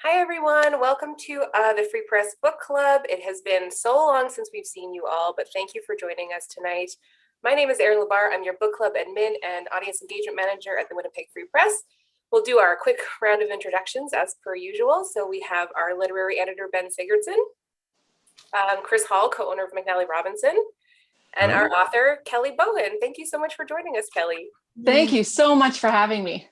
Hi, everyone. Welcome to the Free Press Book Club. It has been so long since we've seen you all, but thank you for joining us tonight. My name is Erin Labar. I'm your book club admin and audience engagement manager at the Winnipeg Free Press. We'll do our quick round of introductions as per usual. So we have our literary editor, Ben Sigurdsson, Chris Hall, co-owner of McNally Robinson, and our author, Kelly Bowen. Thank you so much for joining us, Kelly. Thank you so much for having me.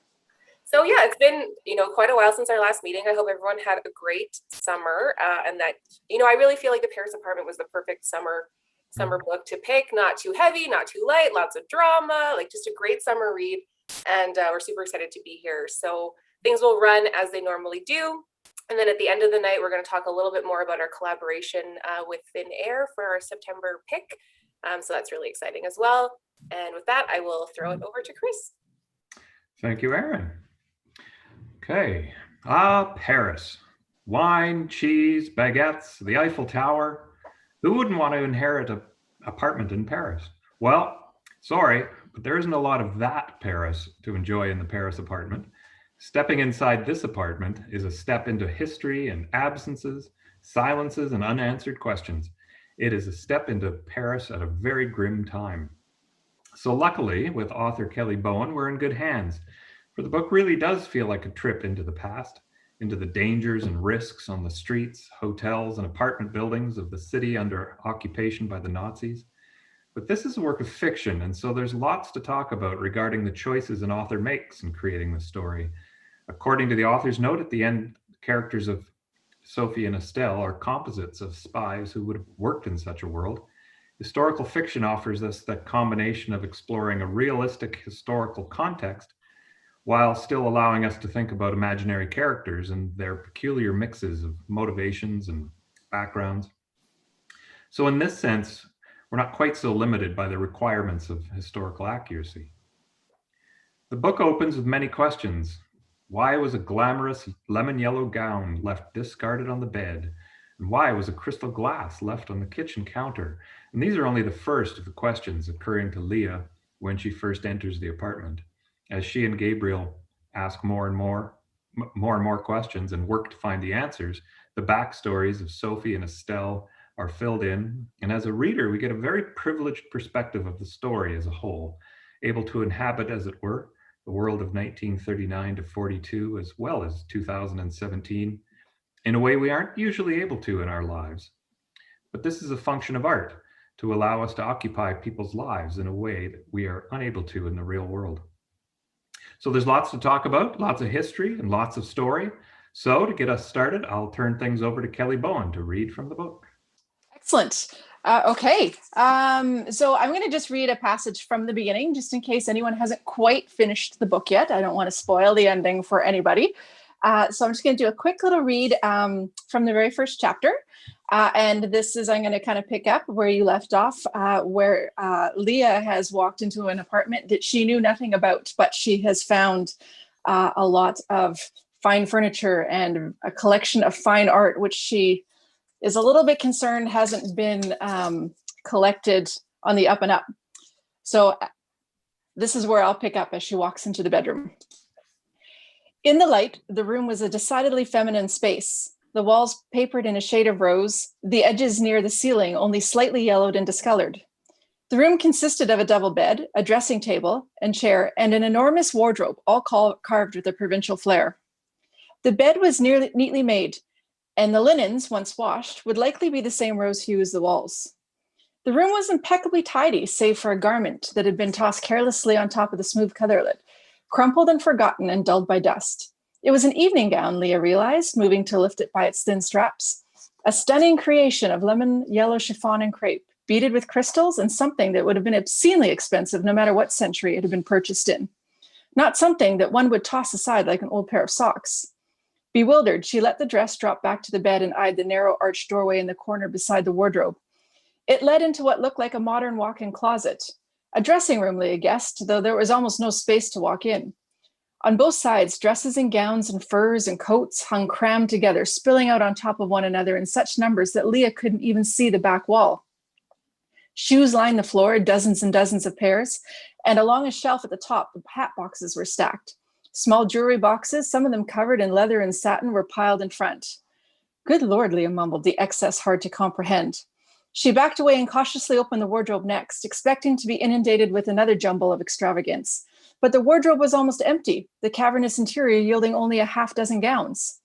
So yeah, it's been, quite a while since our last meeting. I hope everyone had a great summer and that, I really feel like The Paris Apartment was the perfect summer book to pick. Not too heavy, not too light, lots of drama, like just a great summer read. And we're super excited to be here. So things will run as they normally do. And then at the end of the night, we're going to talk a little bit more about our collaboration with Thin Air for our September pick. So that's really exciting as well. And with that, I will throw it over to Chris. Thank you, Erin. Okay, Paris. Wine, cheese, baguettes, the Eiffel Tower. Who wouldn't want to inherit an apartment in Paris? Well, sorry, but there isn't a lot of that Paris to enjoy in the Paris apartment. Stepping inside this apartment is a step into history and absences, silences, and unanswered questions. It is a step into Paris at a very grim time. So luckily, with author Kelly Bowen, we're in good hands. For the book really does feel like a trip into the past, into the dangers and risks on the streets, hotels, and apartment buildings of the city under occupation by the Nazis. But this is a work of fiction, and so there's lots to talk about regarding the choices an author makes in creating the story. According to the author's note at the end, the characters of Sophie and Estelle are composites of spies who would have worked in such a world. Historical fiction offers us that combination of exploring a realistic historical context while still allowing us to think about imaginary characters and their peculiar mixes of motivations and backgrounds. So in this sense, we're not quite so limited by the requirements of historical accuracy. The book opens with many questions. Why was a glamorous lemon yellow gown left discarded on the bed? And why was a crystal glass left on the kitchen counter? And these are only the first of the questions occurring to Leah when she first enters the apartment. As she and Gabriel ask more and more questions and work to find the answers, the backstories of Sophie and Estelle are filled in. And as a reader, we get a very privileged perspective of the story as a whole, able to inhabit, as it were, the world of 1939 to 42, as well as 2017, in a way we aren't usually able to in our lives. But this is a function of art, to allow us to occupy people's lives in a way that we are unable to in the real world. So there's lots to talk about, lots of history and lots of story. So to get us started, I'll turn things over to Kelly Bowen to read from the book. Excellent. Okay. So I'm going to just read a passage from the beginning, just in case anyone hasn't quite finished the book yet. I don't want to spoil the ending for anybody. So I'm just going to do a quick little read from the very first chapter. And this is, I'm going to kind of pick up where you left off, where Leah has walked into an apartment that she knew nothing about, but she has found a lot of fine furniture and a collection of fine art, which she is a little bit concerned hasn't been collected on the up and up. So this is where I'll pick up as she walks into the bedroom. In the light, the room was a decidedly feminine space. The walls papered in a shade of rose, the edges near the ceiling only slightly yellowed and discolored. The room consisted of a double bed, a dressing table and chair, and an enormous wardrobe, all carved with a provincial flair. The bed was neatly made, and the linens, once washed, would likely be the same rose hue as the walls. The room was impeccably tidy, save for a garment that had been tossed carelessly on top of the smooth coverlet, crumpled and forgotten and dulled by dust. It was an evening gown, Leah realized, moving to lift it by its thin straps. A stunning creation of lemon yellow chiffon and crepe, beaded with crystals and something that would have been obscenely expensive no matter what century it had been purchased in. Not something that one would toss aside like an old pair of socks. Bewildered, she let the dress drop back to the bed and eyed the narrow arched doorway in the corner beside the wardrobe. It led into what looked like a modern walk-in closet. A dressing room, Leah guessed, though there was almost no space to walk in. On both sides, dresses and gowns and furs and coats hung crammed together, spilling out on top of one another in such numbers that Leah couldn't even see the back wall. Shoes lined the floor, dozens and dozens of pairs, and along a shelf at the top, the hat boxes were stacked. Small jewelry boxes, some of them covered in leather and satin, were piled in front. Good Lord, Leah mumbled, the excess hard to comprehend. She backed away and cautiously opened the wardrobe next, expecting to be inundated with another jumble of extravagance. But the wardrobe was almost empty, the cavernous interior yielding only a half-dozen gowns.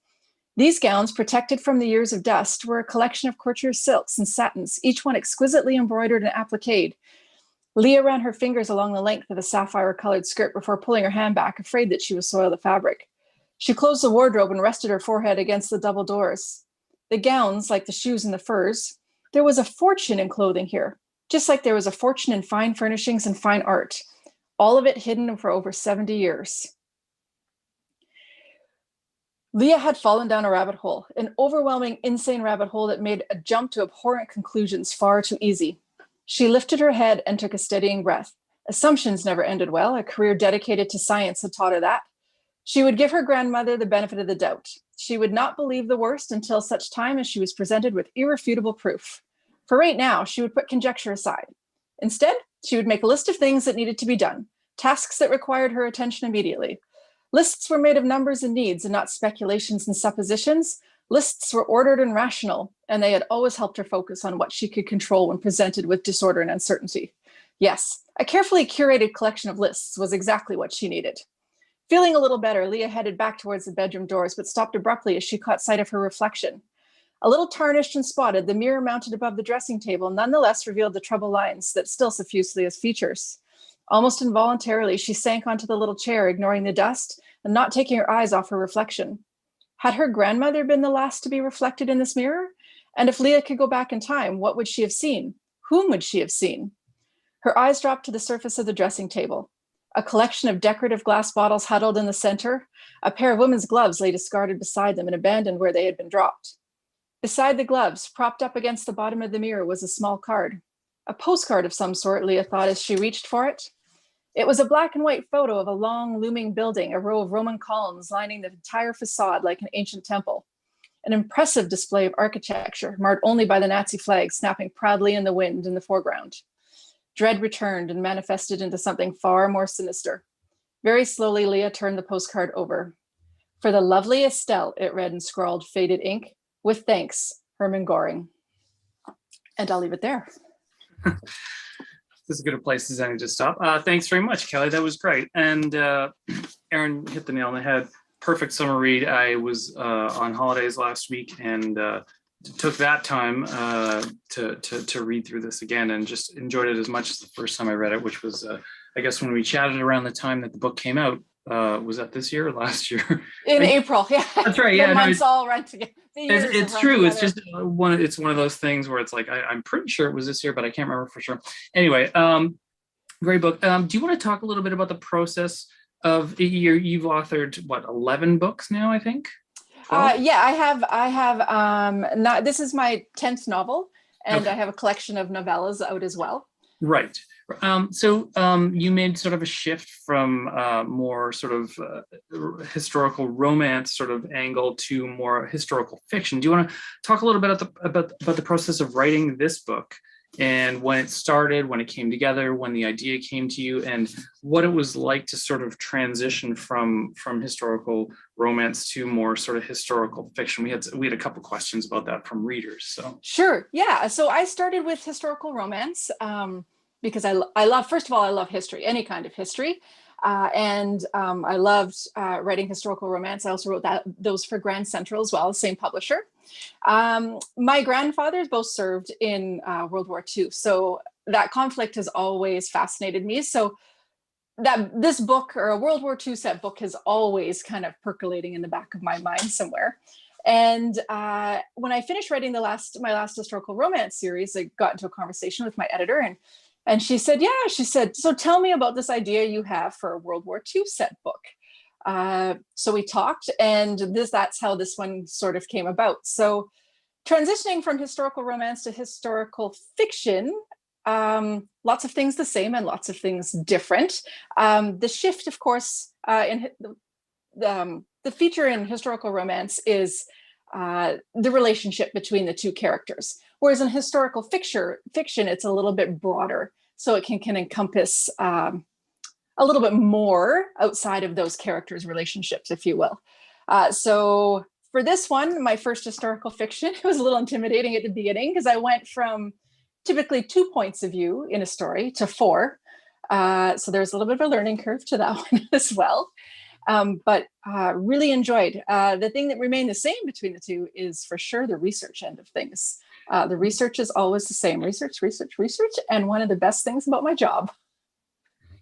These gowns, protected from the years of dust, were a collection of courtier silks and satins, each one exquisitely embroidered and appliqued. Leah ran her fingers along the length of the sapphire-colored skirt before pulling her hand back, afraid that she would soil the fabric. She closed the wardrobe and rested her forehead against the double doors. The gowns, like the shoes and the furs, there was a fortune in clothing here, just like there was a fortune in fine furnishings and fine art, all of it hidden for over 70 years. Leah had fallen down a rabbit hole, an overwhelming, insane rabbit hole that made a jump to abhorrent conclusions far too easy. She lifted her head and took a steadying breath. Assumptions never ended well. A career dedicated to science had taught her that. She would give her grandmother the benefit of the doubt. She would not believe the worst until such time as she was presented with irrefutable proof. For right now, she would put conjecture aside. Instead, she would make a list of things that needed to be done, tasks that required her attention immediately. Lists were made of numbers and needs and not speculations and suppositions. Lists were ordered and rational, and they had always helped her focus on what she could control when presented with disorder and uncertainty. Yes, a carefully curated collection of lists was exactly what she needed. Feeling a little better, Leah headed back towards the bedroom doors, but stopped abruptly as she caught sight of her reflection. A little tarnished and spotted, the mirror mounted above the dressing table nonetheless revealed the troubled lines that still suffused Leah's features. Almost involuntarily, she sank onto the little chair, ignoring the dust and not taking her eyes off her reflection. Had her grandmother been the last to be reflected in this mirror? And if Leah could go back in time, what would she have seen? Whom would she have seen? Her eyes dropped to the surface of the dressing table. A collection of decorative glass bottles huddled in the center. A pair of women's gloves lay discarded beside them and abandoned where they had been dropped. Beside the gloves, propped up against the bottom of the mirror, was a small card. A postcard of some sort, Leah thought as she reached for it. It was a black and white photo of a long, looming building, a row of Roman columns lining the entire facade like an ancient temple. An impressive display of architecture, marred only by the Nazi flag snapping proudly in the wind in the foreground. Dread returned and manifested into something far more sinister. Very slowly, Leah turned the postcard over. For the lovely Estelle, it read in scrawled, faded ink, with thanks, Herman Goring. And I'll leave it there. This is as good a place as any to stop. Thanks very much, Kelly. That was great. And Aaron hit the nail on the head. Perfect summer read. I was on holidays last week and took that time to read through this again and just enjoyed it as much as the first time I read it, which was, I guess, when we chatted around the time that the book came out. Was that this year or last year? In April, yeah. That's right. Yeah, the months all run together. It's true. It's just it's one of those things where it's like I'm pretty sure it was this year, but I can't remember for sure. Anyway, great book. Do you want to talk a little bit about the process of you've authored what 11 books now, I think? Yeah, I have not, this is my 10th novel, and okay. I have a collection of novellas out as well. Right. So you made sort of a shift from more sort of historical romance sort of angle to more historical fiction. Do you want to talk a little bit about the process of writing this book and when it started, when it came together, when the idea came to you, and what it was like to sort of transition from historical romance to more sort of historical fiction? We had a couple questions about that from readers. So sure, yeah. So I started with historical romance. Because I love, first of all, I love history, any kind of history. And I loved writing historical romance. I also wrote those for Grand Central as well, same publisher. My grandfathers both served in World War II. So that conflict has always fascinated me. So this book, or a World War II set book, is always kind of percolating in the back of my mind somewhere. And when I finished writing my last historical romance series, I got into a conversation with my editor, and she said, so tell me about this idea you have for a World War II set book. So we talked, and that's how this one sort of came about. So transitioning from historical romance to historical fiction, lots of things the same and lots of things different. The shift, of course, in the feature in historical romance is the relationship between the two characters. Whereas in historical fiction, it's a little bit broader. So it can encompass a a little bit more outside of those characters' relationships, if you will. So for this one, my first historical fiction, it was a little intimidating at the beginning because I went from typically 2 points of view in a story to 4. So there's a little bit of a learning curve to that one as well. But really enjoyed. The thing that remained the same between the two is for sure the research end of things. The research is always the same. Research, and one of the best things about my job.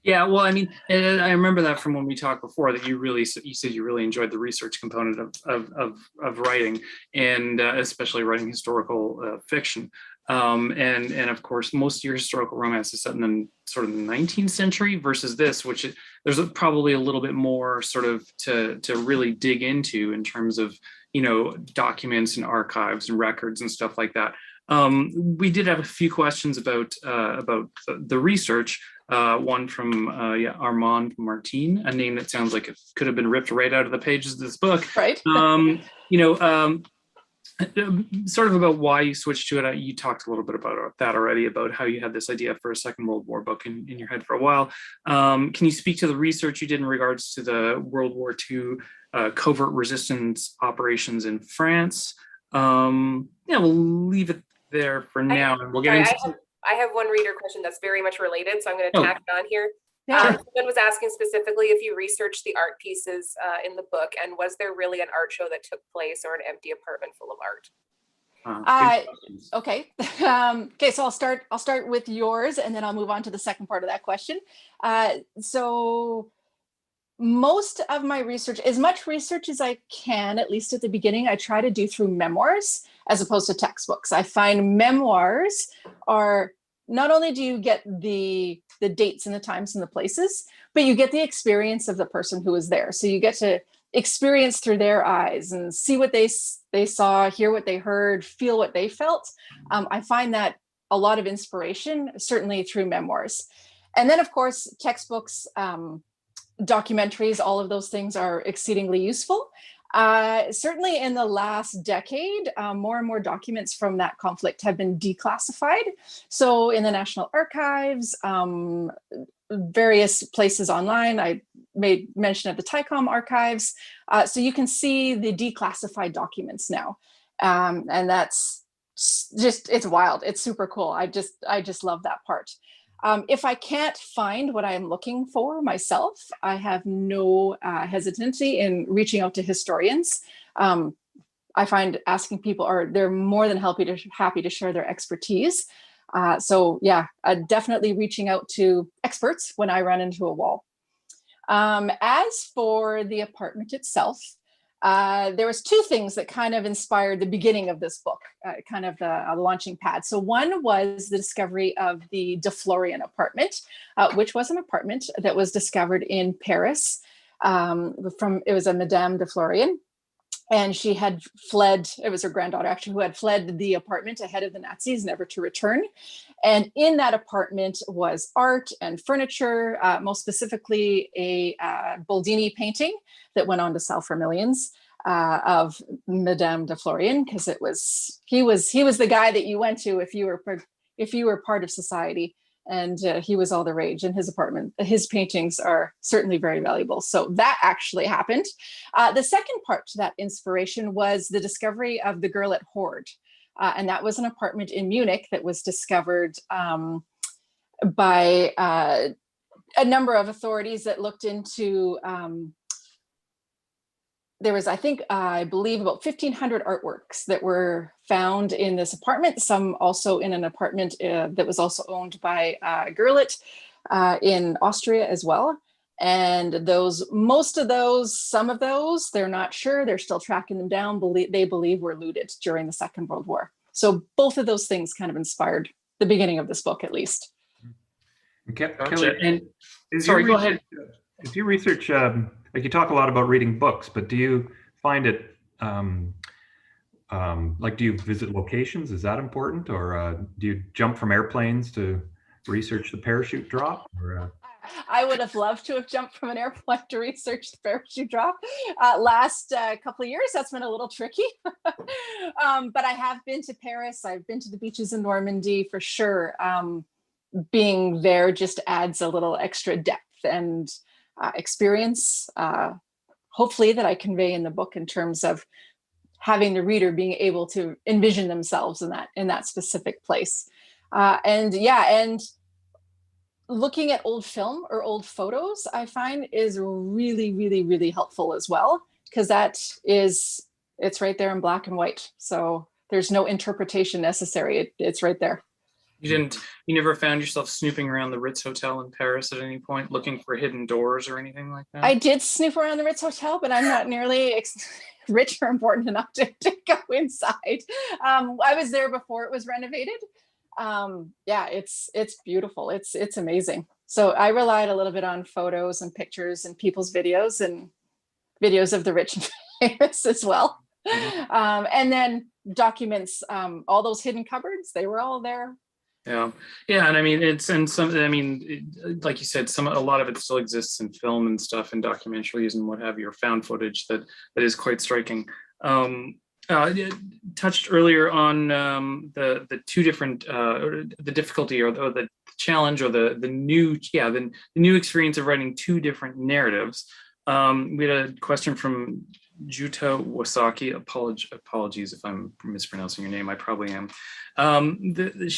Yeah, well, I mean, I remember that from when we talked before that you said you really enjoyed the research component of writing, and especially writing historical fiction. And of course, most of your historical romance is set in the sort of the 19th century versus this, which there's probably a little bit more sort of to really dig into in terms of, you know, documents and archives and records and stuff like that. We did have a few questions about the research. One from Armand Martin, a name that sounds like it could have been ripped right out of the pages of this book. Right. Sort of about why you switched to it. You talked a little bit about that already, about how you had this idea for a Second World War book in your head for a while. Can you speak to the research you did in regards to the World War II covert resistance operations in France? We'll leave it there for now, and we'll get into. I have one reader question that's very much related, so I'm going to tack it on here. Yeah. Someone was asking specifically if you researched the art pieces in the book, and was there really an art show that took place or an empty apartment full of art? Okay. Okay, so I'll start with yours, and then I'll move on to the second part of that question. So most of my research, as much research as I can, at least at the beginning, I try to do through memoirs as opposed to textbooks. I find memoirs are, not only do you get the dates and the times and the places, but you get the experience of the person who was there. So you get to experience through their eyes and see what they saw, hear what they heard, feel what they felt. I find that a lot of inspiration, certainly through memoirs. And then, of course, textbooks, documentaries, all of those things are exceedingly useful. Certainly in the last decade, more and more documents from that conflict have been declassified. So in the National Archives, various places online, I made mention of the TICOM archives. So you can see the declassified documents now. And that's just, it's wild. It's super cool. I just love that part. If I can't find what I'm looking for myself, I have no hesitancy in reaching out to historians. I find asking people, they're more than happy to share their expertise. So yeah, definitely reaching out to experts when I run into a wall. As for the apartment itself, there was 2 things that kind of inspired the beginning of this book, kind of the launching pad. So one was the discovery of the de Florian apartment, which was an apartment that was discovered in Paris. It was a Madame de Florian, and she had fled. It was her granddaughter actually who had fled the apartment ahead of the Nazis, never to return. And in that apartment was art and furniture, most specifically a Boldini painting that went on to sell for millions of Madame de Florian, because he was the guy that you went to if you were part of society, and he was all the rage in his apartment. His paintings are certainly very valuable. So that actually happened. The second part to that inspiration was the discovery of the Girl at Hoard. And that was an apartment in Munich that was discovered by a number of authorities that looked into, there was, I believe about 1,500 artworks that were found in this apartment, some also in an apartment that was also owned by Gurlitt in Austria as well. And some of those, they're not sure, they're still tracking them down, they believe were looted during the Second World War. So both of those things kind of inspired the beginning of this book, at least. Kelly, and sorry, go ahead. If you research, like you talk a lot about reading books, but do you find it, like do you visit locations? Is that important? Or do you jump from airplanes to research the parachute drop? Or, I would have loved to have jumped from an airplane to research the parachute drop. Last couple of years, that's been a little tricky. But I have been to Paris. I've been to the beaches in Normandy for sure. Being there just adds a little extra depth and experience, hopefully, that I convey in the book in terms of having the reader being able to envision themselves in that specific place. And looking at old film or old photos, I find is really, really, really helpful as well, because it's right there in black and white. So there's no interpretation necessary. It's right there. You never found yourself snooping around the Ritz Hotel in Paris at any point, looking for hidden doors or anything like that? I did snoop around the Ritz Hotel, but I'm not nearly rich or important enough to go inside. I was there before it was renovated. It's beautiful. It's amazing. So I relied a little bit on photos and pictures and people's videos and videos of the rich and famous as well. And then documents, all those hidden cupboards, they were all there. Yeah, and I mean, like you said, a lot of it still exists in film and stuff, and documentaries and what have you, or found footage that is quite striking. Touched earlier on the two different the difficulty or the challenge or the new experience of writing two different narratives. We had a question from Juto Wasaki. Apologies if I'm mispronouncing your name. I probably am. Who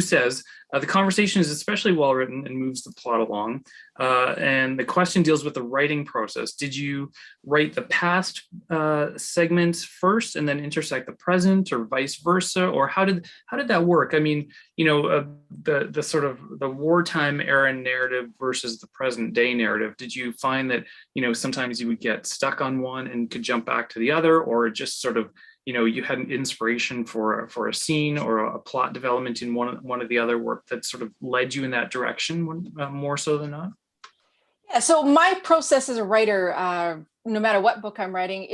says the conversation is especially well written and moves the plot along. And the question deals with the writing process. Did you write the past segments first and then intersect the present, or vice versa, or how did that work? I mean, the sort of the wartime era narrative versus the present day narrative. Did you find that sometimes you would get stuck on one and could jump back to the other, or just sort of you had an inspiration for a scene or a plot development in one of the other work that sort of led you in that direction more so than not? Yeah, so my process as a writer, no matter what book I'm writing,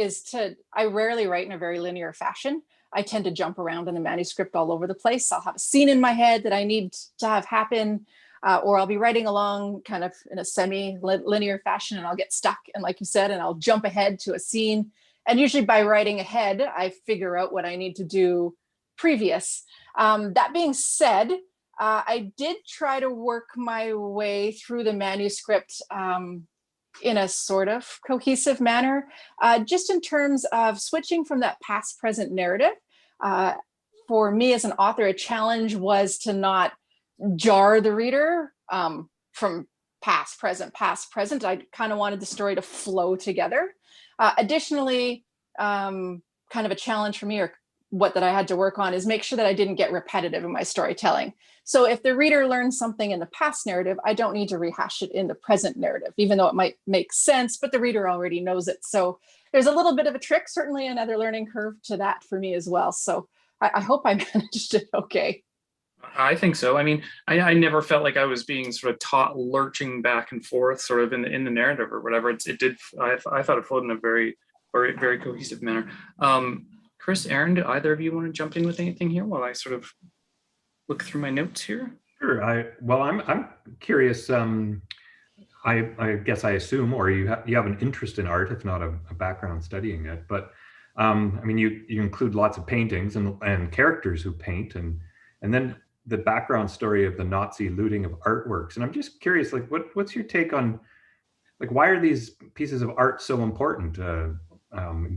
I rarely write in a very linear fashion. I tend to jump around in the manuscript all over the place. I'll have a scene in my head that I need to have happen, or I'll be writing along kind of in a semi-linear fashion and I'll get stuck. And like you said, and I'll jump ahead to a scene. And usually by writing ahead, I figure out what I need to do previous. That being said, I did try to work my way through the manuscript in a sort of cohesive manner, just in terms of switching from that past-present narrative. For me as an author, a challenge was to not jar the reader from past, present, past, present. I kind of wanted the story to flow together. Additionally, kind of a challenge for me, or what that I had to work on, is make sure that I didn't get repetitive in my storytelling. So if the reader learns something in the past narrative, I don't need to rehash it in the present narrative, even though it might make sense, but the reader already knows it. So there's a little bit of a trick, certainly another learning curve to that for me as well. So I hope I managed it okay. I think so. I mean, I never felt like I was being sort of taught lurching back and forth sort of in the narrative or whatever. I thought it flowed in a very, very, very cohesive manner. Chris, Aaron, do either of you want to jump in with anything here while I sort of look through my notes here? Sure. I'm curious. I guess I assume, or you have an interest in art, if not a background studying it. But I mean, you include lots of paintings and characters who paint, and then the background story of the Nazi looting of artworks. And I'm just curious, like, what's your take on, like, why are these pieces of art so important,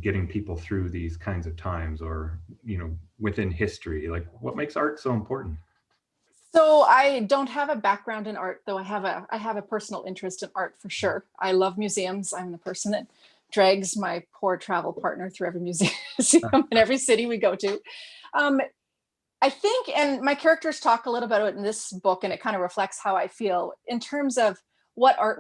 getting people through these kinds of times, or, within history? Like, what makes art so important? So I don't have a background in art, though I have a personal interest in art for sure. I love museums. I'm the person that drags my poor travel partner through every museum in every city we go to. I think, and my characters talk a little bit about it in this book, and it kind of reflects how I feel in terms of what art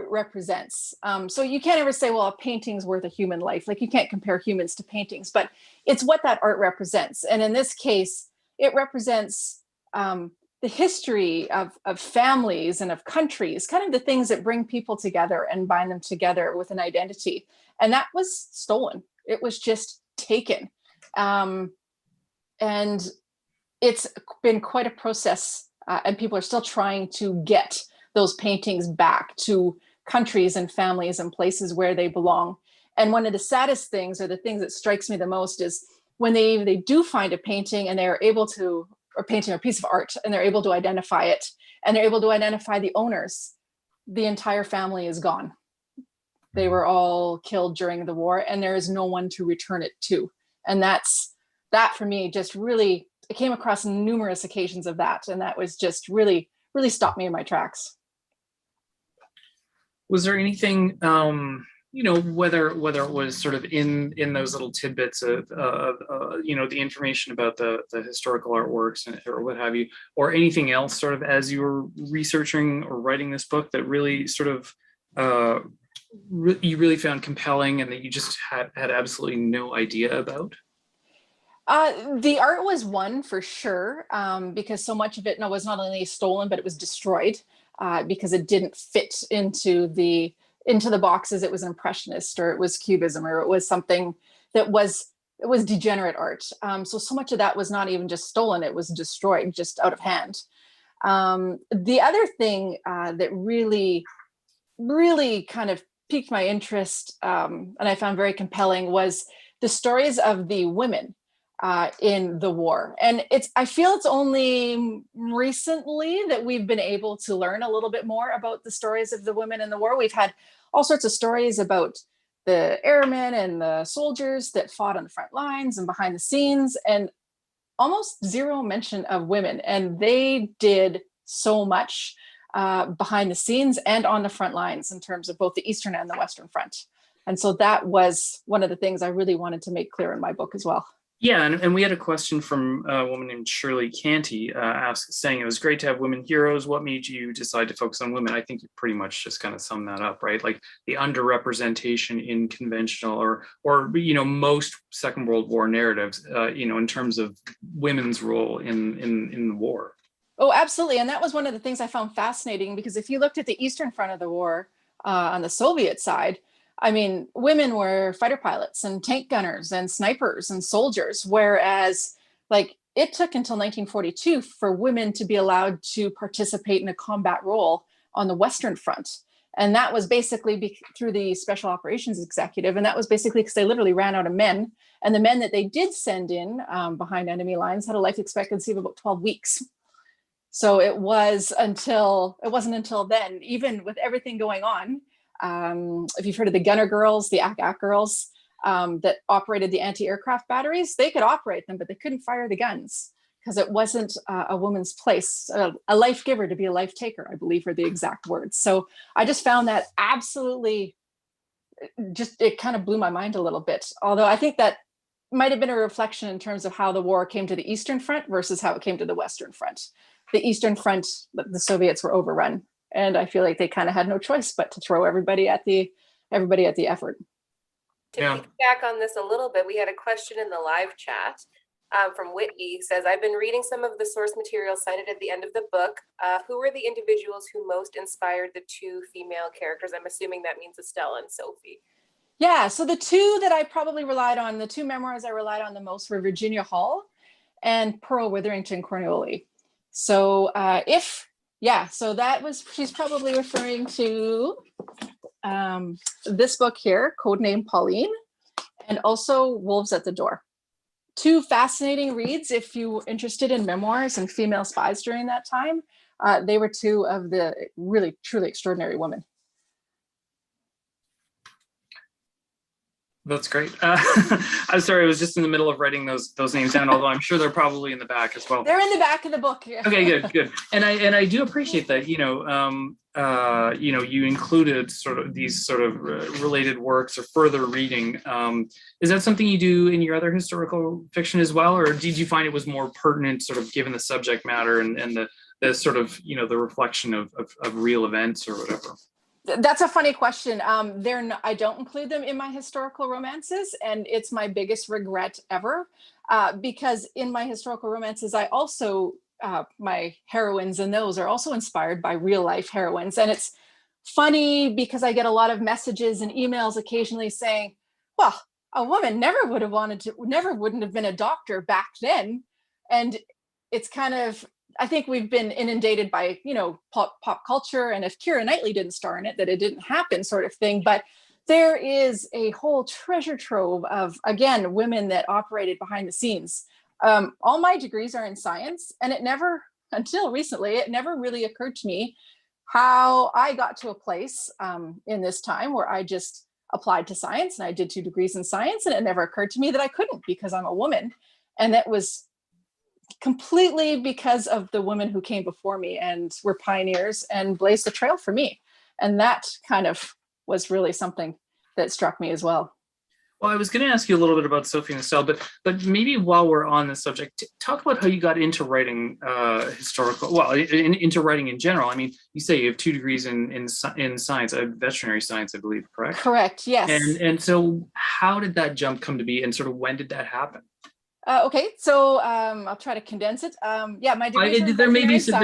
represents. So you can't ever say, well, a painting's worth a human life. Like, you can't compare humans to paintings, but it's what that art represents. And in this case, it represents the history of families and of countries, kind of the things that bring people together and bind them together with an identity. And that was stolen. It was just taken. And it's been quite a process, and people are still trying to get those paintings back to countries and families and places where they belong. And one of the saddest things, or the things that strikes me the most, is when they do find a painting and they're able to, or painting or piece of art, and they're able to identify it, and they're able to identify the owners. the entire family is gone. They were all killed during the war, and there is no one to return it to. And that for me just really, I came across numerous occasions of that, and that was just really stopped me in my tracks. Was there anything, whether it was sort of in those little tidbits of the information about the historical artworks or what have you, or anything else sort of as you were researching or writing this book that really sort of you really found compelling and that you just had absolutely no idea about? The art was one for sure, because so much of it was not only stolen, but it was destroyed because it didn't fit into the boxes. It was impressionist, or it was cubism, or it was something that was degenerate art. So much of that was not even just stolen; it was destroyed, just out of hand. The other thing that really kind of piqued my interest, and I found very compelling, was the stories of the women in the war. And I feel it's only recently that we've been able to learn a little bit more about the stories of the women in the war. We've had all sorts of stories about the airmen and the soldiers that fought on the front lines and behind the scenes, and almost zero mention of women. And they did so much behind the scenes and on the front lines in terms of both the Eastern and the Western Front. And so that was one of the things I really wanted to make clear in my book as well. Yeah, and we had a question from a woman named Shirley Canty saying it was great to have women heroes. What made you decide to focus on women? I think you pretty much just kind of summed that up, right? Like the underrepresentation in conventional or most Second World War narratives, in terms of women's role in the war. Oh, absolutely. And that was one of the things I found fascinating, because if you looked at the Eastern Front of the war on the Soviet side, I mean, women were fighter pilots and tank gunners and snipers and soldiers, whereas like it took until 1942 for women to be allowed to participate in a combat role on the Western Front. And that was basically through the Special Operations Executive. And that was basically because they literally ran out of men. And the men that they did send in behind enemy lines had a life expectancy of about 12 weeks. So it wasn't until then, even with everything going on, if you've heard of the Gunner Girls, the AK Girls, that operated the anti-aircraft batteries, they could operate them, but they couldn't fire the guns because it wasn't a woman's place. A life giver to be a life taker, I believe, are the exact words. So I just found that absolutely, it kind of blew my mind a little bit. Although I think that might have been a reflection in terms of how the war came to the Eastern Front versus how it came to the Western Front. The Eastern Front, the Soviets were overrun. And I feel like they kind of had no choice but to throw everybody at the effort. To piggyback on this a little bit, we had a question in the live chat from Whitney. He says, I've been reading some of the source material cited at the end of the book. Who were the individuals who most inspired the two female characters? I'm assuming that means Estella and Sophie. Yeah, so the two that I probably relied on, the two memoirs I relied on the most were Virginia Hall and Pearl Witherington Cornwallis. So she's probably referring to this book here, Codename Pauline, and also Wolves at the Door. Two fascinating reads if you're interested in memoirs and female spies during that time. They were two of the really, truly extraordinary women. That's great. I'm sorry, I was just in the middle of writing those names down, although I'm sure they're probably in the back as well. They're in the back of the book. Yeah. Okay, good. And I do appreciate that, you included sort of these sort of related works or further reading. Is that something you do in your other historical fiction as well? Or did you find it was more pertinent sort of given the subject matter and the sort of, the reflection of real events or whatever? That's a funny question. I don't include them in my historical romances, and it's my biggest regret ever, because in my historical romances, I also, my heroines in those are also inspired by real life heroines. And it's funny because I get a lot of messages and emails occasionally saying, well, a woman never wouldn't have been a doctor back then. And it's kind of, I think we've been inundated by, pop culture, and if Keira Knightley didn't star in it, that it didn't happen sort of thing. But there is a whole treasure trove of, again, women that operated behind the scenes. All my degrees are in science, and until recently, it never really occurred to me how I got to a place in this time where I just applied to science, and I did 2 degrees in science, and it never occurred to me that I couldn't because I'm a woman. And that was completely because of the women who came before me and were pioneers and blazed the trail for me. And that kind of was really something that struck me as well. Well, I was going to ask you a little bit about Sophie and Estelle, but maybe while we're on this subject, talk about how you got into writing historical, well, into writing in general. I mean, you say you have 2 degrees in science, veterinary science, I believe, correct? Correct, yes. And so how did that jump come to be, and sort of when did that happen? Okay, so I'll try to condense it. Yeah, my degree. There may be some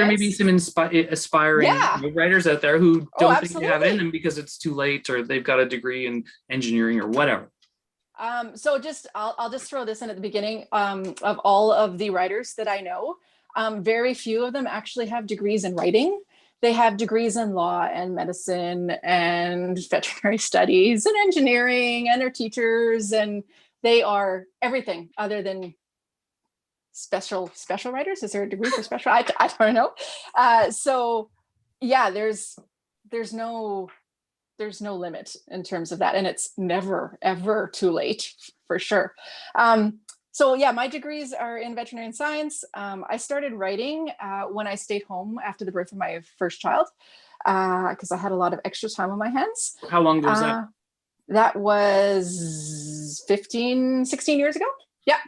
aspiring writers out there who don't think they have it in them because it's too late, or they've got a degree in engineering or whatever. So I'll just throw this in at the beginning. Of all of the writers that I know, very few of them actually have degrees in writing. They have degrees in law and medicine and veterinary studies and engineering, and they're teachers, and they are everything other than special writers. Is there a degree for special? I don't know. So yeah, there's no limit in terms of that, and it's never ever too late, for sure. So yeah, my degrees are in veterinary science. I started writing when I stayed home after the birth of my first child, because I had a lot of extra time on my hands. How long ago was that? That was 16 years ago. Yeah.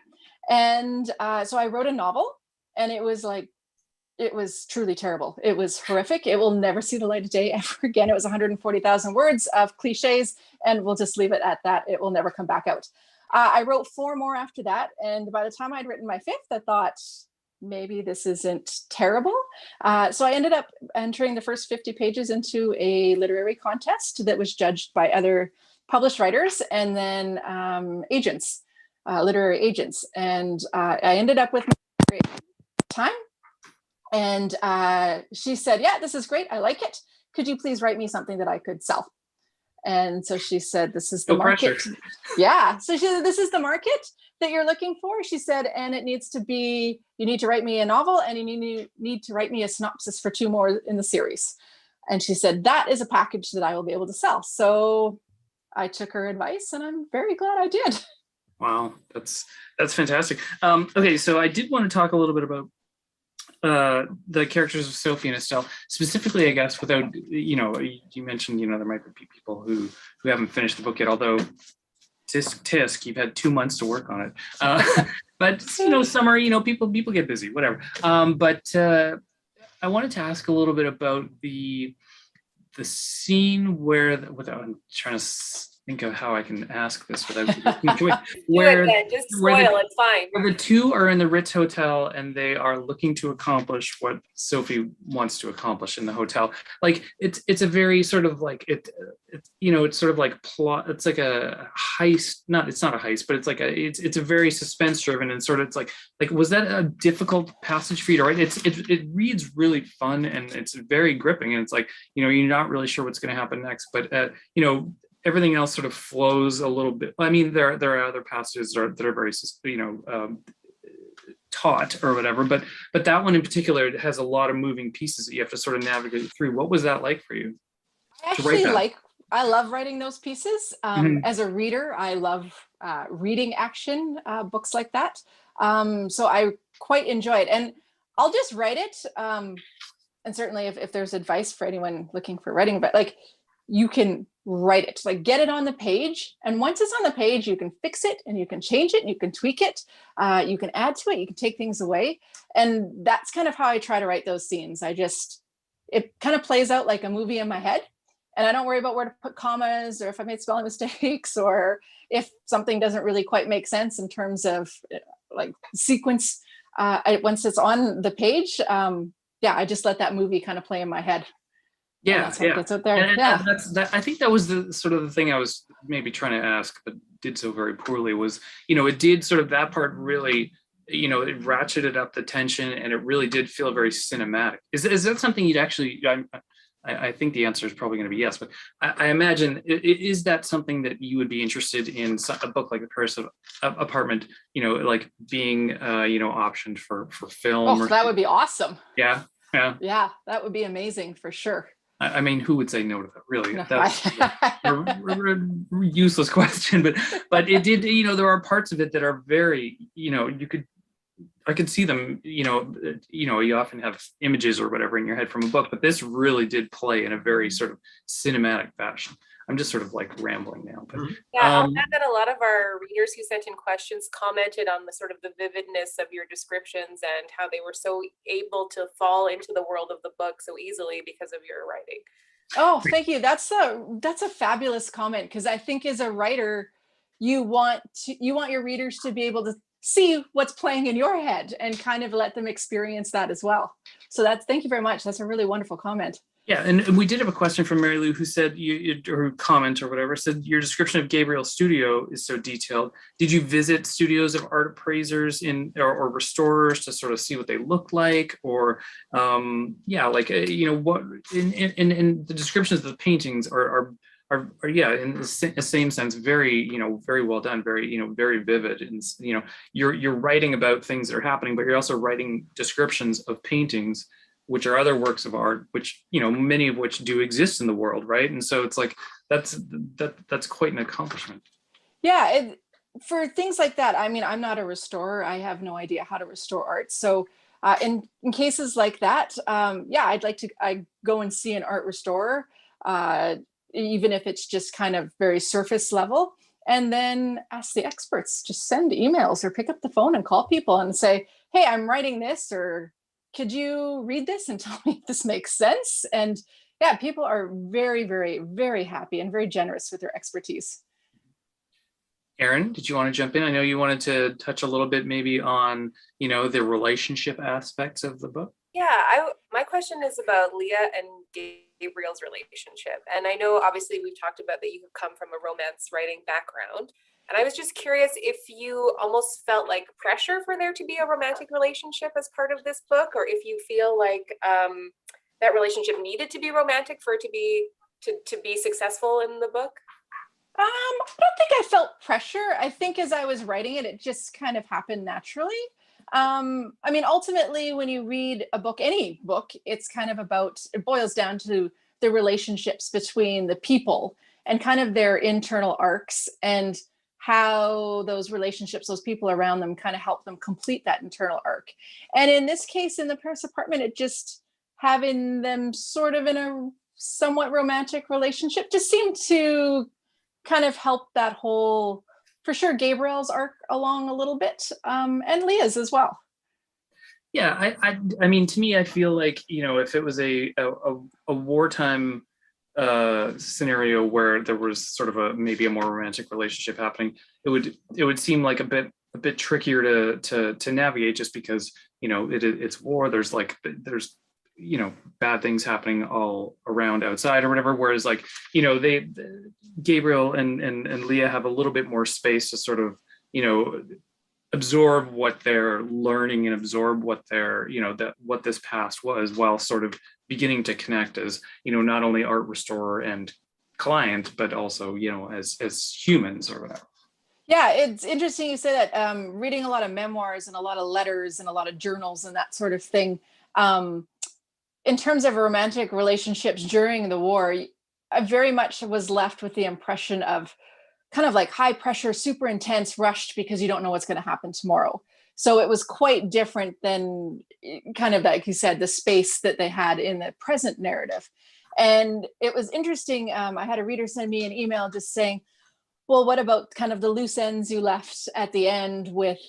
And so I wrote a novel, and it was truly terrible. It was horrific. It will never see the light of day ever again. It was 140,000 words of cliches, and we'll just leave it at that. It will never come back out. I wrote 4 more after that. And by the time I'd written my 5th, I thought, maybe this isn't terrible. So I ended up entering the first 50 pages into a literary contest that was judged by other published writers and then agents, literary agents. And I ended up with my time. And she said, yeah, this is great. I like it. Could you please write me something that I could sell? And so she said, this is the market. Pressure. Yeah. So she said, this is the market that you're looking for. She said, and it needs to be, you need to write me a novel, and you need to write me a synopsis for 2 more in the series. And she said, that is a package that I will be able to sell. So I took her advice, and I'm very glad I did. Wow, that's fantastic. Okay, so I did want to talk a little bit about the characters of Sophie and Estelle, specifically, I guess, without, you mentioned, there might be people who haven't finished the book yet, although tisk, you've had 2 months to work on it. But, summer, people get busy, whatever. But I wanted to ask a little bit about the scene where, I'm trying to think of how I can ask this without where just spoil it's fine. Where the 2 are in the Ritz Hotel, and they are looking to accomplish what Sophie wants to accomplish in the hotel. Like it's a very sort of like it's sort of like plot. It's like a heist. It's not a heist, but it's a very suspense driven, and sort of it's like was that a difficult passage for you to write? It reads really fun, and it's very gripping, and it's like you're not really sure what's going to happen next, but everything else sort of flows a little bit. I mean, there are other passages that are very, taut or whatever, but that one in particular, it has a lot of moving pieces that you have to sort of navigate through. What was that like for you? I love writing those pieces. As a reader, I love reading action books like that. So I quite enjoy it, and I'll just write it. And certainly if there's advice for anyone looking for writing, but you can write it, get it on the page. And once it's on the page, you can fix it, and you can change it, and you can tweak it. You can add to it, you can take things away. And that's kind of how I try to write those scenes. It kind of plays out like a movie in my head. And I don't worry about where to put commas, or if I made spelling mistakes, or if something doesn't really quite make sense in terms of sequence. Once it's on the page, I just let that movie kind of play in my head. Yeah, that's what gets out there. And I think that was the sort of the thing I was maybe trying to ask, but did so very poorly, was, it did sort of, that part really, it ratcheted up the tension, and it really did feel very cinematic. Is that something you'd actually, I think the answer is probably going to be yes, but I imagine, is that something that you would be interested in, a book like The Paris Apartment, being, optioned for film? That would be awesome. Yeah. Yeah, that would be amazing for sure. I mean, who would say no to that? Really, No, that's a useless question. But it did. There are parts of it that are very. I could see them. You often have images or whatever in your head from a book, but this really did play in a very sort of cinematic fashion. I'm just sort of like rambling now, but yeah, I'll add that a lot of our readers who sent in questions commented on the sort of the vividness of your descriptions and how they were so able to fall into the world of the book so easily because of your writing. Oh, thank you. That's a fabulous comment, because I think as a writer, you want your readers to be able to see what's playing in your head and kind of let them experience that as well. So thank you very much. That's a really wonderful comment. yeah, and we did have a question from Mary Lou who said, or comment or whatever, said your description of Gabriel's studio is so detailed. Did you visit studios of art appraisers or restorers to sort of see what they look like? Or, what in the descriptions of the paintings are in the same sense, very, very well done, very, very vivid. And, you're writing about things that are happening, but you're also writing descriptions of paintings, which are other works of art, which, many of which do exist in the world, right? And so it's like, that's quite an accomplishment. Yeah, for things like that, I mean, I'm not a restorer. I have no idea how to restore art. So in cases like that, I go and see an art restorer, even if it's just kind of very surface level, and then ask the experts. Just send emails or pick up the phone and call people and say, hey, I'm writing this, or could you read this and tell me if this makes sense? And yeah, people are very, very, very happy and very generous with their expertise. Erin, did you want to jump in? I know you wanted to touch a little bit maybe on, the relationship aspects of the book. Yeah, my question is about Leah and Gabriel's relationship. And I know obviously we've talked about that you have come from a romance writing background. And I was just curious if you almost felt like pressure for there to be a romantic relationship as part of this book, or if you feel like that relationship needed to be romantic for it to be successful in the book. I don't think I felt pressure. I think as I was writing it, it just kind of happened naturally. I mean, ultimately, when you read a book, any book, it boils down to the relationships between the people and kind of their internal arcs, and how those relationships, those people around them, kind of help them complete that internal arc. And in this case, in the Paris apartment, it just having them sort of in a somewhat romantic relationship just seemed to kind of help that whole, for sure, Gabriel's arc along a little bit, and Leah's as well. Yeah, I mean, to me, I feel like, if it was a wartime scenario where there was sort of maybe a more romantic relationship happening, it would seem like a bit trickier to navigate, just because it's war. There's bad things happening all around outside or whatever. Whereas Gabriel and Leah have a little bit more space to sort of absorb what they're learning and absorb what what this past was, while sort of beginning to connect as not only art restorer and client, but also as humans or whatever. Yeah, it's interesting you say that. Reading a lot of memoirs and a lot of letters and a lot of journals and that sort of thing, in terms of romantic relationships during the war, I very much was left with the impression of kind of like high pressure, super intense, rushed, because you don't know what's going to happen tomorrow. So it was quite different than, kind of like you said, the space that they had in the present narrative. And it was interesting. I had a reader send me an email just saying, well, what about kind of the loose ends you left at the end with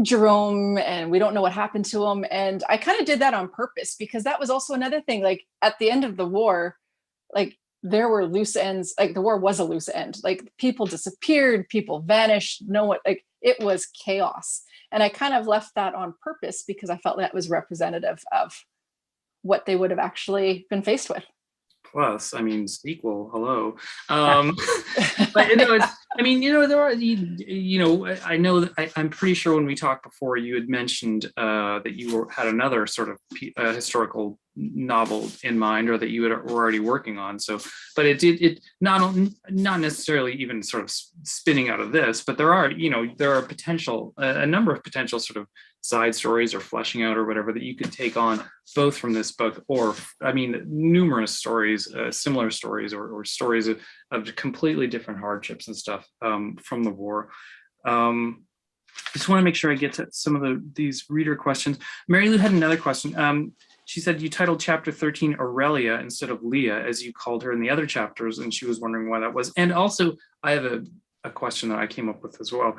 Jerome, and we don't know what happened to him. And I kind of did that on purpose, because that was also another thing. Like at the end of the war, like there were loose ends. Like the war was a loose end. Like people disappeared, people vanished. It was chaos. And I kind of left that on purpose because I felt that was representative of what they would have actually been faced with. Plus, I mean, sequel, hello. But there are, I know that I'm pretty sure when we talked before, you had mentioned that you had another sort of historical novel in mind, or that you were already working on. So, but it not necessarily even sort of spinning out of this, but there are potential, a number of potential sort of side stories or fleshing out or whatever that you could take on, both from this book, or I mean numerous stories, similar stories, or stories of completely different hardships and stuff from the war. Just want to make sure I get to some of these reader questions. Mary Lou had another question. She said you titled chapter 13 Aurelia instead of Leah, as you called her in the other chapters, and she was wondering why that was. And also, I have a question that I came up with as well,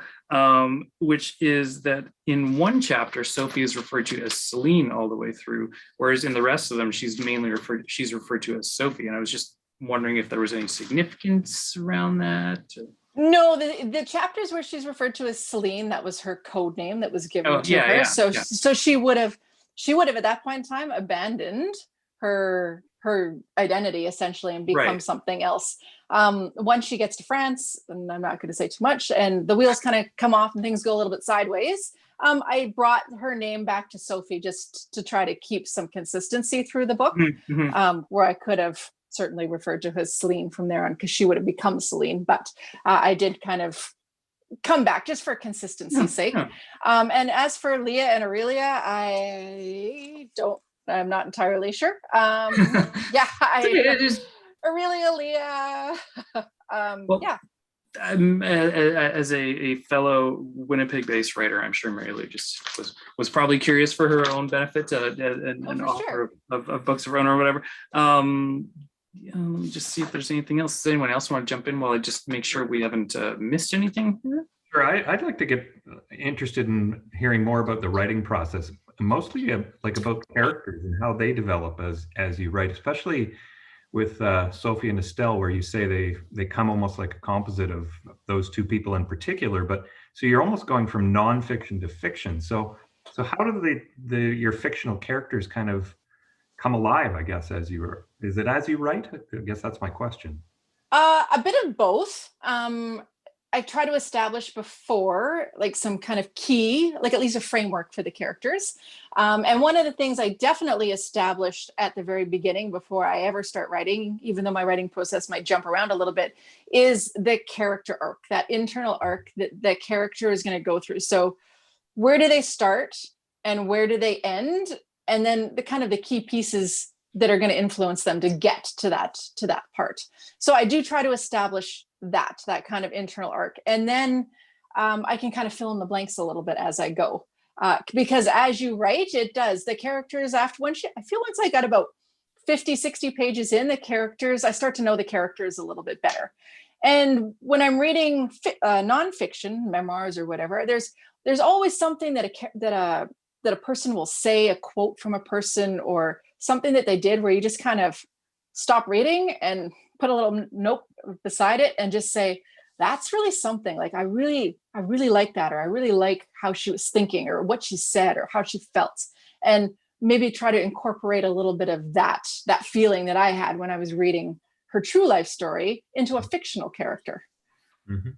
which is that in one chapter, Sophie is referred to as Celine all the way through, whereas in the rest of them, she's referred to as Sophie. And I was just wondering if there was any significance around that. No, the chapters where she's referred to as Celine, that was her code name that was given to her. So she would have at that point in time abandoned her identity essentially and become something else. Once she gets to France, and I'm not going to say too much, and the wheels kind of come off and things go a little bit sideways, I brought her name back to Sophie just to try to keep some consistency through the book, where I could have certainly referred to her as Celine from there on, because she would have become Celine, but I did kind of come back just for consistency's sake. And as for Leah and Aurelia, I'm not entirely sure. Aurelia, Leah. As a fellow Winnipeg-based writer, I'm sure Mary Lou just was probably curious for her own benefit, an author of books of her own or whatever. Let me just see if there's anything else. Does anyone else want to jump in while I just make sure we haven't missed anything? Sure, I'd like to get interested in hearing more about the writing process, mostly like about characters and how they develop as you write, especially with Sophie and Estelle, where you say they come almost like a composite of those two people in particular. But so you're almost going from nonfiction to fiction. So how do your fictional characters kind of come alive, I guess, as you write? I guess that's my question. A bit of both. I try to establish before, like, some kind of key, like at least a framework for the characters. And one of the things I definitely established at the very beginning before I ever start writing, even though my writing process might jump around a little bit, is the character arc, that internal arc that the character is going to go through. So where do they start and where do they end? And then the kind of the key pieces that are going to influence them to get to that part. So I do try to establish that kind of internal arc. And then I can kind of fill in the blanks a little bit as I go. Because as you write, it does. The characters, I feel once I got about 50, 60 pages in, I start to know the characters a little bit better. And when I'm reading nonfiction, memoirs or whatever, there's always something that a person will say, a quote from a person or something that they did, where you just kind of stop reading and put a little note beside it and just say, that's really something. Like, I really like that, or I really like how she was thinking, or what she said, or how she felt. And maybe try to incorporate a little bit of that feeling that I had when I was reading her true life story into a fictional character. Mm-hmm.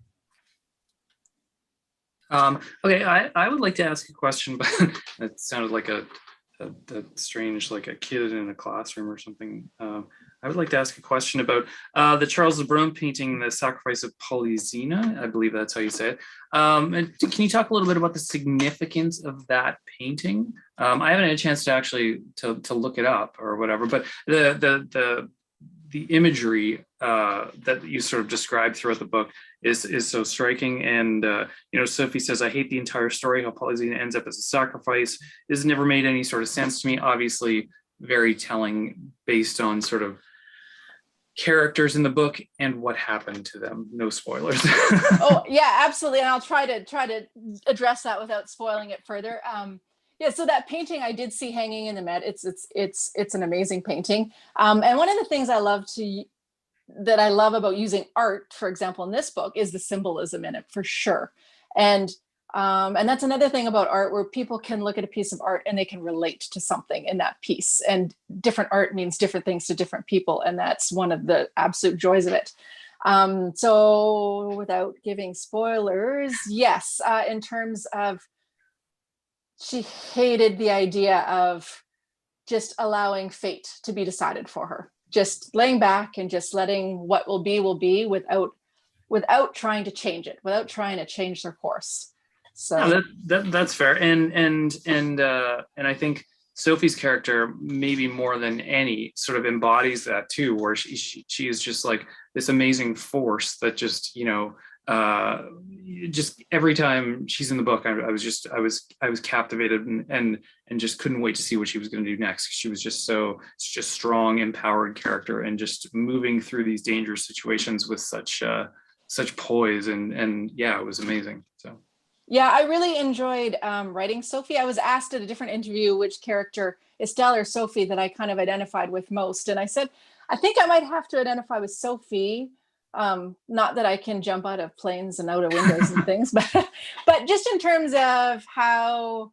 Okay, I would like to ask a question, but it sounded like a strange, like a kid in a classroom or something. I would like to ask a question about the Charles Lebrun painting, The Sacrifice of Polyxena. I believe that's how you say it. And can you talk a little bit about the significance of that painting? I haven't had a chance to actually to look it up or whatever, but the imagery that you sort of described throughout the book is so striking. And Sophie says, I hate the entire story, how Polyxena ends up as a sacrifice. This never made any sort of sense to me. Obviously very telling based on sort of characters in the book and what happened to them. No spoilers. Oh yeah, absolutely. And I'll try to address that without spoiling it further. So that painting I did see hanging in the Met. It's an amazing painting. And one of the things I love about using art, for example, in this book, is the symbolism in it, for sure. And that's another thing about art, where people can look at a piece of art and they can relate to something in that piece. And different art means different things to different people. And that's one of the absolute joys of it. So without giving spoilers, yes, in terms of, she hated the idea of just allowing fate to be decided for her, just laying back and just letting what will be without trying to change it, without trying to change their course. So no, that's fair. And I think Sophie's character, maybe more than any, sort of embodies that too, where she is just like this amazing force that just, just every time she's in the book, I was captivated and just couldn't wait to see what she was going to do next. She was just just strong, empowered character, and just moving through these dangerous situations with such poise, and yeah, it was amazing. So yeah, I really enjoyed writing Sophie. I was asked at a different interview which character, Estelle or Sophie, that I kind of identified with most, and I said I think I might have to identify with Sophie. Not that I can jump out of planes and out of windows and things, but just in terms of how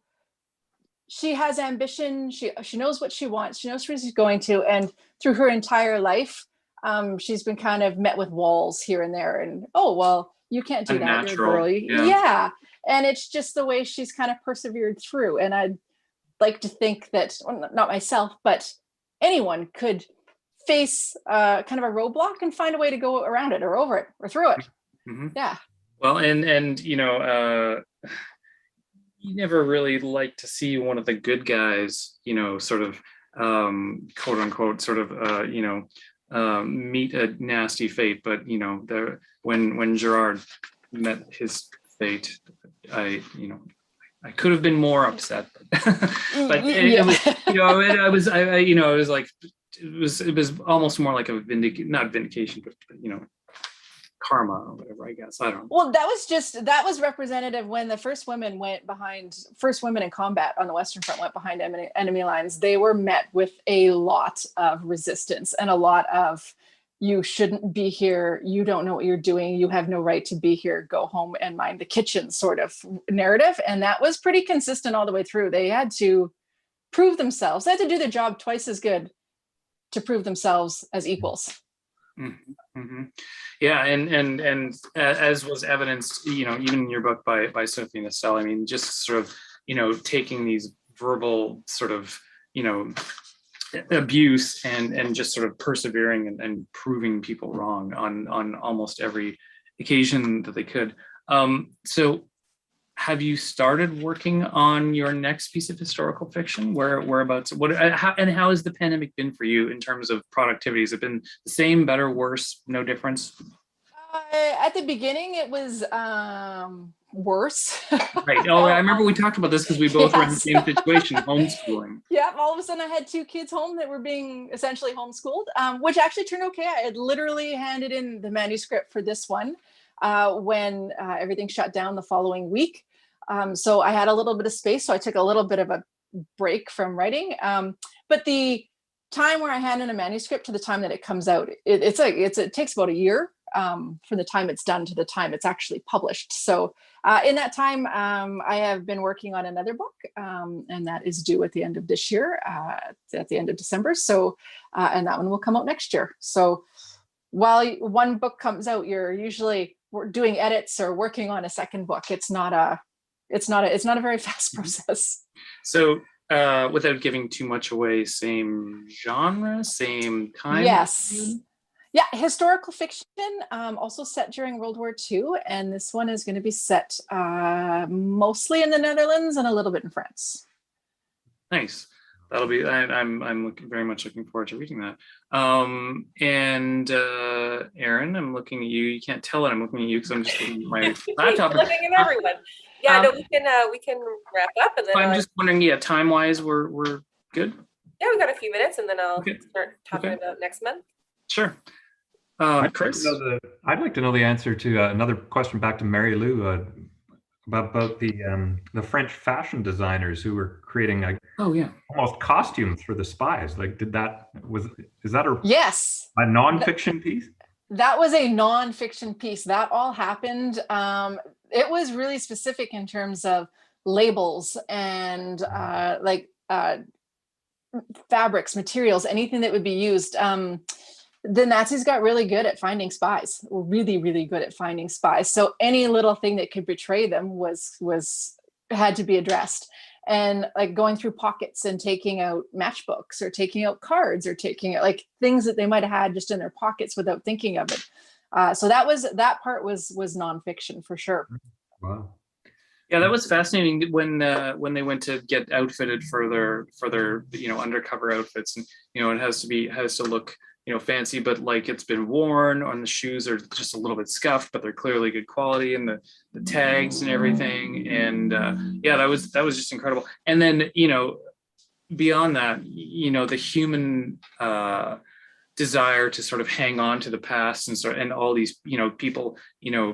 she has ambition, she knows what she wants, she knows where she's going to, and through her entire life, she's been kind of met with walls here and there, and oh well, you can't do that, you're a girl. Yeah, and it's just the way she's kind of persevered through. And I'd like to think that, well, not myself, but anyone could face kind of a roadblock and find a way to go around it or over it or through it. Mm-hmm. Yeah. Well, and you never really like to see one of the good guys, sort of quote unquote, sort of meet a nasty fate. But when Gerard met his fate, I could have been more upset, but it was almost more like a not vindication, but karma or whatever, I guess. I don't know. Well, that was representative when the first women in combat on the Western Front went behind enemy lines. They were met with a lot of resistance and a lot of, you shouldn't be here, you don't know what you're doing, you have no right to be here, go home and mind the kitchen sort of narrative. And that was pretty consistent all the way through. They had to prove themselves. They had to do their job twice as good to prove themselves as equals. Mm-hmm. Mm-hmm. Yeah, and as was evidenced, even in your book by Sophie and Estelle, I mean, just sort of, taking these verbal sort of, abuse and just sort of persevering and proving people wrong on almost every occasion that they could. So have you started working on your next piece of historical fiction? Whereabouts, how has the pandemic been for you in terms of productivity? Has it been the same, better, worse, no difference? At the beginning, it was worse. Right. Oh, I remember we talked about this because we both were in the same situation, homeschooling. Yeah, all of a sudden I had 2 kids home that were being essentially homeschooled, which actually turned okay. I had literally handed in the manuscript for this one when everything shut down the following week. So I had a little bit of space, so I took a little bit of a break from writing. But the time where I hand in a manuscript to the time that it comes out, it takes about a year from the time it's done to the time it's actually published. So in that time, I have been working on another book, and that is due at the end of this year, at the end of December. So, and that one will come out next year. So while one book comes out, you're usually doing edits or working on a second book. It's not a very fast process. So without giving too much away, same genre, same kind? Yes. Yeah, historical fiction, also set during World War II. And this one is going to be set mostly in the Netherlands and a little bit in France. Nice. That'll be, I'm very much looking forward to reading that. And Erin, I'm looking at you. You can't tell that I'm looking at you because I'm just looking at my laptop. Looking at everyone. Yeah, no, we can wrap up, and then I'm just wondering, time-wise, we're good. Yeah, we got a few minutes, and then I'll start talking about next month. Sure. Chris, I'd like to know the answer to another question back to Mary Lou about the French fashion designers who were creating almost costumes for the spies. Like, is that a nonfiction piece? That was a nonfiction piece. That all happened. It was really specific in terms of labels and fabrics, materials, anything that would be used. The Nazis got really good at finding spies, really, really good at finding spies. So any little thing that could betray them had to be addressed. and like going through pockets and taking out matchbooks or taking out cards or taking out like things that they might have had just in their pockets without thinking of it. So that part was nonfiction for sure. Wow. Yeah, that was fascinating when they went to get outfitted for their undercover outfits, and it has to look fancy, but like it's been worn, and the shoes are just a little bit scuffed, but they're clearly good quality, and the tags and everything, and yeah, that was just incredible. And then beyond that, the human desire to sort of hang on to the past, and all these people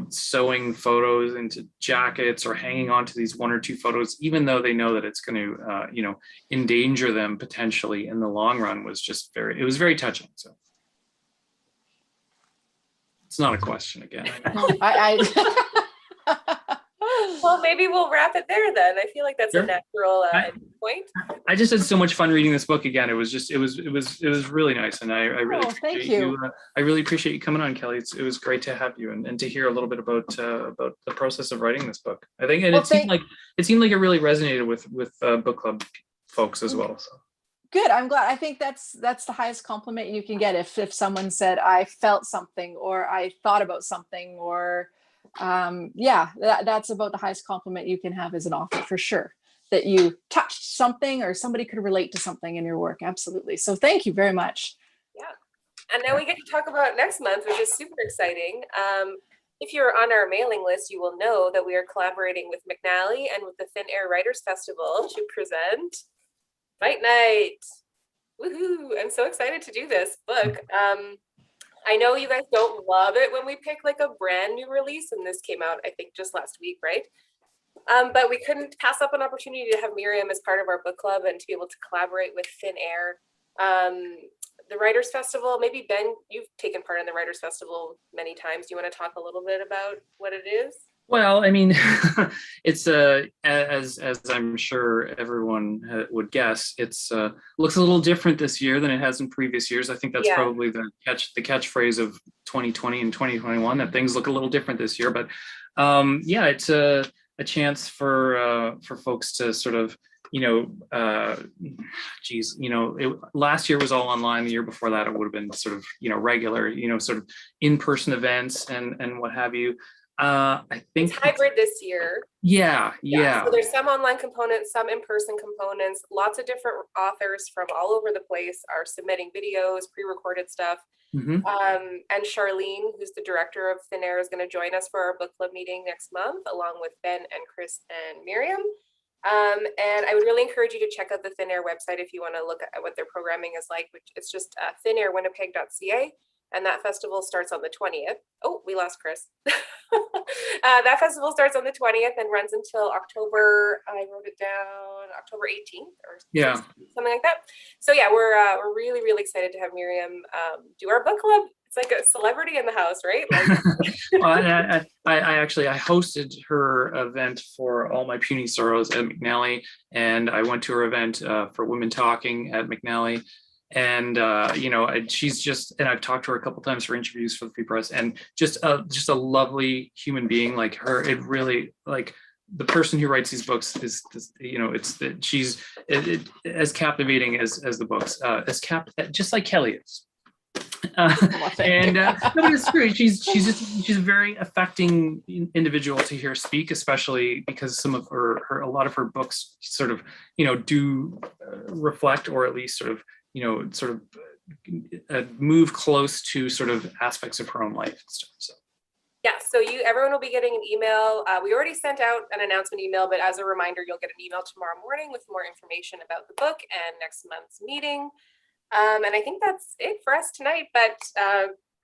sewing photos into jackets or hanging on to these one or two photos, even though they know that it's going to endanger them potentially in the long run, was just it was very touching. So it's not a question again. Well, maybe we'll wrap it there then. I feel like that's Sure. a natural point. I just had so much fun reading this book again. It was really nice, and I really thank appreciate you. I really appreciate you coming on, Kelly. It was great to have you and to hear a little bit about the process of writing this book. I think, and it seemed like it really resonated with book club folks as well. So. Good. I'm glad. I think that's the highest compliment you can get if someone said I felt something or I thought about something or that's about the highest compliment you can have as an author, for sure, that you touched something or somebody could relate to something in your work. Absolutely. So thank you very much. Yeah. And now we get to talk about next month, which is super exciting. If you're on our mailing list, you will know that we are collaborating with McNally and with the Thin Air Writers Festival to present Fight Night. Woohoo! I'm so excited to do this book. I know you guys don't love it when we pick like a brand new release, and this came out, I think, just last week, right? But we couldn't pass up an opportunity to have Miriam as part of our book club and to be able to collaborate with Thin Air. The Writers Festival, maybe Ben, you've taken part in the Writers Festival many times. Do you want to talk a little bit about what it is? Well, I mean, it's as I'm sure everyone would guess, it's looks a little different this year than it has in previous years. I think that's probably the catchphrase of 2020 and 2021, that things look a little different this year. But it's a chance for folks to sort of last year was all online. The year before that, it would have been sort of regular, sort of in-person events and what have you. I think it's hybrid this year. Yeah. So there's some online components, some in-person components. Lots of different authors from all over the place are submitting videos, pre-recorded stuff. Mm-hmm. And Charlene, who's the director of Thin Air, is going to join us for our book club meeting next month, along with Ben and Chris and Miriam. And I would really encourage you to check out the Thin Air website if you want to look at what their programming is like, which it's just thinairwinnipeg.ca. And that festival starts on the 20th. Oh, we lost Chris. That festival starts on the 20th and runs until October, I wrote it down, October 18th or something like that. So yeah, we're really, really excited to have Miriam do our book club. It's like a celebrity in the house, right? Well, I hosted her event for All My Puny Sorrows at McNally, and I went to her event for Women Talking at McNally. And she's just, and I've talked to her a couple times for interviews for the Free Press, and just a lovely human being. Like her, it really, like, the person who writes these books is she's as captivating as the books, just like Kelly is. No, but it's true. She's a very affecting individual to hear speak, especially because some of a lot of her books sort of do reflect, or at least sort of move close to sort of aspects of her own life and stuff. So. Yeah, so everyone will be getting an email. We already sent out an announcement email, but as a reminder, you'll get an email tomorrow morning with more information about the book and next month's meeting. And I think that's it for us tonight, but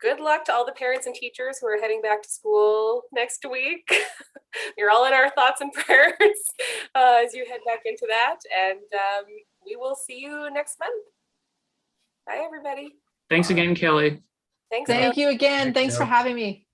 good luck to all the parents and teachers who are heading back to school next week. You're all in our thoughts and prayers as you head back into that. And we will see you next month. Bye, everybody. Thanks again, Kelly. Thank you again. Thanks for having me.